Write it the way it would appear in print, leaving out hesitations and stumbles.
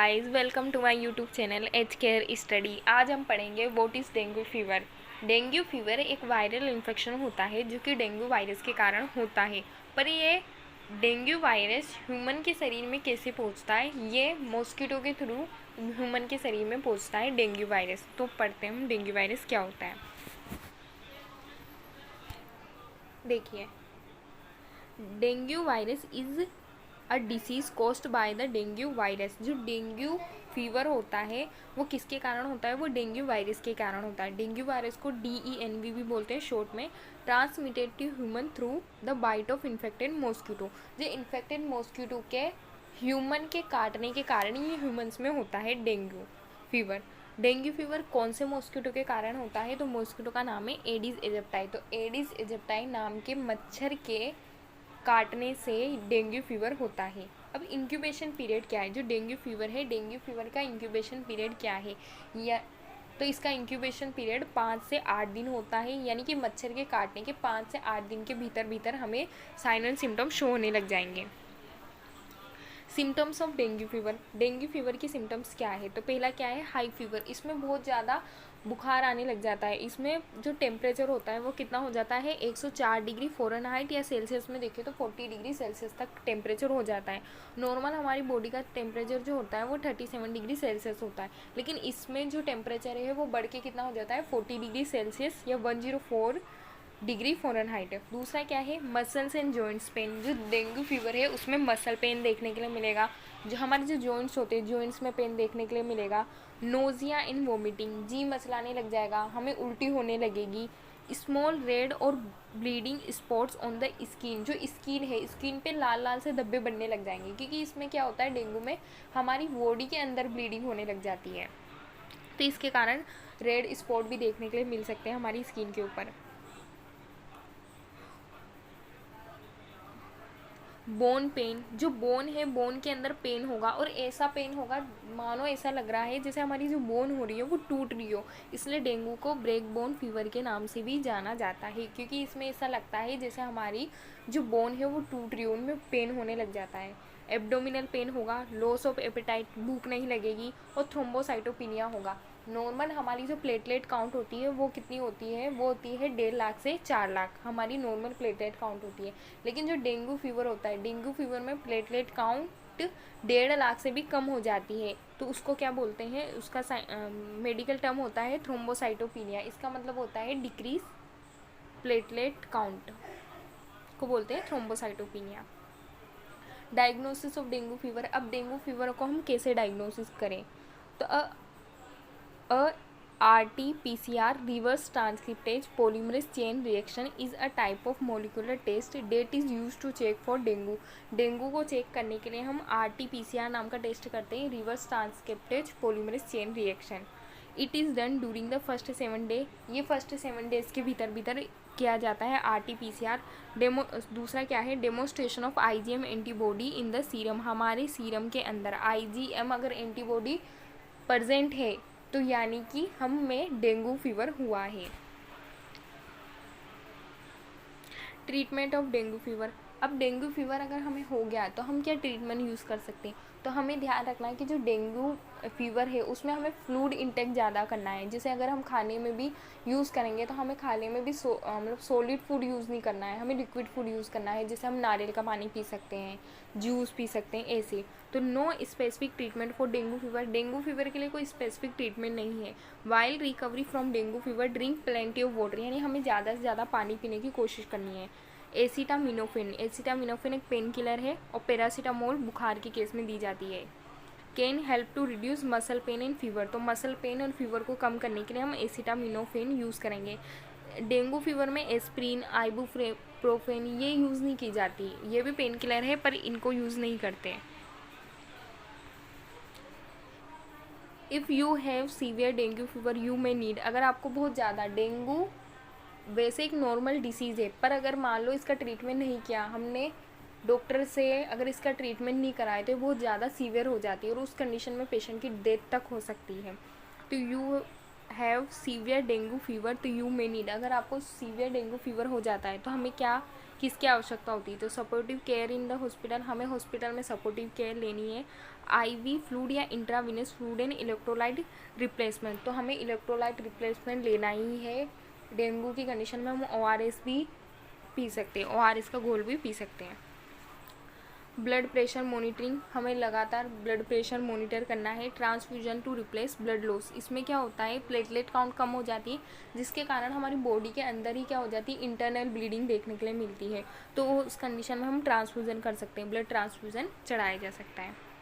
Guys, welcome to my YouTube channel H care study. आज हम पढ़ेंगे what is dengue fever. Dengue fever एक viral infection होता है जो कि डेंगू वायरस के कारण होता है। पर ये डेंगू वायरस ह्यूमन के शरीर में कैसे पहुंचता है? ये मॉस्किटो के थ्रू ह्यूमन के शरीर में पहुंचता है डेंगू वायरस। तो पढ़ते हैं हम डेंगू वायरस क्या होता है। देखिए, dengue virus is a disease caused by the dengue virus. जो डेंगू फीवर होता है वो किसके कारण होता है? वो डेंगू वायरस के कारण होता है। डेंगू वायरस को DENV भी बोलते हैं शॉर्ट में। Transmitted to human through the bite of infected mosquito. जो इन्फेक्टेड मॉस्किटो के ह्यूमन के काटने के कारण ये ह्यूमन्स में होता है डेंगू फीवर। डेंगू फीवर कौन से मॉस्किटो के कारण होता है? तो मॉस्किटो का नाम है एडिस एजिप्टाई। तो एडिस एजिप्टाई नाम के मच्छर के काटने से डेंगू फीवर होता है। अब इंक्यूबेशन पीरियड क्या है? जो डेंगू फीवर है, डेंगू फीवर का इंक्यूबेशन पीरियड क्या है? या तो इसका इंक्यूबेशन पीरियड 5 से 8 दिन होता है, यानी कि मच्छर के काटने के 5 से 8 दिन के भीतर भीतर हमें साइन एंड सिम्टम शो होने लग जाएंगे। Symptoms of dengue fever. Dengue fever की सिम्टम्स क्या है? तो पहला क्या है? High fever. इसमें बहुत ज़्यादा बुखार आने लग जाता है। इसमें जो टेम्परेचर होता है वो कितना हो जाता है? 104 डिग्री फ़ारेनहाइट या सेल्सियस में देखें तो 40 डिग्री सेल्सियस तक टेम्परेचर हो जाता है। नॉर्मल हमारी बॉडी का टेम्परेचर जो होता है वो 37 डिग्री सेल्सियस होता है, लेकिन इसमें जो टेम्परेचर है वो बढ़ के कितना हो जाता है? 40 डिग्री सेल्सियस या 104 डिग्री फ़ारेनहाइट है। दूसरा क्या है? Muscles and joints pain. जो डेंगू फीवर है उसमें मसल पेन देखने के लिए मिलेगा। जो हमारे जो जॉइंट्स होते हैं, जॉइंट्स में पेन देखने के लिए मिलेगा। नोजिया इन वोमिटिंग। जी मचलाने लग जाएगा, हमें उल्टी होने लगेगी। स्मॉल रेड और bleeding spots on the skin. जो स्किन है, स्किन पे लाल लाल से धब्बे बनने लग जाएंगे, क्योंकि इसमें क्या होता है, डेंगू में हमारी बॉडी के अंदर ब्लीडिंग होने लग जाती है, तो इसके कारण रेड स्पॉट भी देखने के लिए मिल सकते हैं हमारी स्किन के ऊपर। Bone pen. जो बोन है, बोन के अंदर पेन होगा, और ऐसा पेन होगा मानो ऐसा लग रहा है जैसे हमारी जो बोन हो रही है वो टूट रही हो। इसलिए डेंगू को ब्रेक बोन फीवर के नाम से भी जाना जाता है, क्योंकि इसमें ऐसा लगता है जैसे हमारी जो बोन है वो टूट रही हो, उनमें पेन होने लग जाता है। एब्डोमिनल पेन होगा, लॉस ऑफ एपेटाइट, भूख नहीं लगेगी, और थ्रोम्बोसाइटोपिनिया होगा। नॉर्मल हमारी जो प्लेटलेट काउंट होती है वो कितनी होती है? वो होती है 1.5 लाख से 4 लाख हमारी नॉर्मल प्लेटलेट काउंट होती है। लेकिन जो डेंगू फीवर होता है, डेंगू फीवर में प्लेटलेट काउंट 1.5 लाख से भी कम हो जाती है। तो उसको क्या बोलते हैं? उसका मेडिकल टर्म होता है थ्रोम्बोसाइटोपिनिया। इसका मतलब होता है डिक्रीज प्लेटलेट काउंट, को बोलते हैं thrombocytopenia. Diagnosis of dengue fever. अब डेंगू फीवर को हम कैसे डायग्नोसिस करें? तो A RT-PCR reverse transcriptase polymerase chain reaction is a type of molecular test that is used to check for dengue। Dengue को चेक करने के लिए हम RT-PCR नाम का टेस्ट करते हैं, reverse transcriptase polymerase chain reaction. It is done during the first 7 day. ये फर्स्ट 7 डेज के भीतर भीतर किया जाता है RT-PCR। दूसरा क्या है? Demonstration of IgM antibody in the serum. हमारे सीरम के अंदर IgM अगर एंटीबॉडी प्रेजेंट है तो यानी कि हम में डेंगू फीवर हुआ है। Treatment of dengue fever. अब डेंगू फीवर अगर हमें हो गया तो हम क्या ट्रीटमेंट यूज़ कर सकते हैं? तो हमें ध्यान रखना है कि जो डेंगू फीवर है उसमें हमें फ्लूइड इंटेक ज़्यादा करना है। जैसे अगर हम खाने में भी यूज़ करेंगे तो हमें खाने में भी मतलब सॉलिड फूड यूज़ नहीं करना है, हमें लिक्विड फूड यूज़ करना है। जैसे हम नारियल का पानी पी सकते हैं, जूस पी सकते हैं, ऐसे। तो no specific treatment for dengue fever. Dengue fever के लिए कोई स्पेसिफिक ट्रीटमेंट नहीं है। While recovery from dengue fever drink plenty of water, यानी हमें ज़्यादा से ज़्यादा पानी पीने की कोशिश करनी है। एसिटामिनोफेन। एसिटामिनोफेन एक पेन किलर है और पैरासीटामोल बुखार के केस में दी जाती है। Can help to reduce muscle pain and fever. तो मसल पेन और फीवर को कम करने के लिए हम एसिटामिनोफेन यूज़ करेंगे। डेंगू फीवर में एस्प्रिन, आइबुप्रोफेन ये यूज़ नहीं की जाती। ये भी पेन किलर है पर इनको यूज़ नहीं करते। If you have severe dengue fever you may need. अगर आपको बहुत ज़्यादा डेंगू वैसे एक नॉर्मल डिसीज़ है, पर अगर मान लो इसका ट्रीटमेंट नहीं किया हमने डॉक्टर से, अगर इसका ट्रीटमेंट नहीं कराए तो ये बहुत ज़्यादा सीवियर हो जाती है और उस कंडीशन में पेशेंट की डेथ तक हो सकती है। तो you have severe dengue fever तो यू मे नीड, अगर आपको सीवियर डेंगू फीवर हो जाता है तो हमें क्या किसकी आवश्यकता होती है, तो supportive care in the hospital, हमें हॉस्पिटल में सपोर्टिव केयर लेनी है। आईवी फ्लूइड या intravenous fluid and electrolyte replacement, तो हमें इलेक्ट्रोलाइट रिप्लेसमेंट लेना ही है। डेंगू की कंडीशन में हम ORS भी पी सकते हैं, ORS का घोल भी पी सकते हैं। ब्लड प्रेशर मॉनिटरिंग, हमें लगातार ब्लड प्रेशर मॉनिटर करना है। Transfusion to replace blood loss, इसमें क्या होता है प्लेटलेट काउंट कम हो जाती है, जिसके कारण हमारी बॉडी के अंदर ही क्या हो जाती है इंटरनल ब्लीडिंग देखने के लिए मिलती है, तो उस कंडीशन में हम ट्रांसफ्यूज़न कर सकते हैं, ब्लड ट्रांसफ्यूज़न चढ़ाया जा सकता है।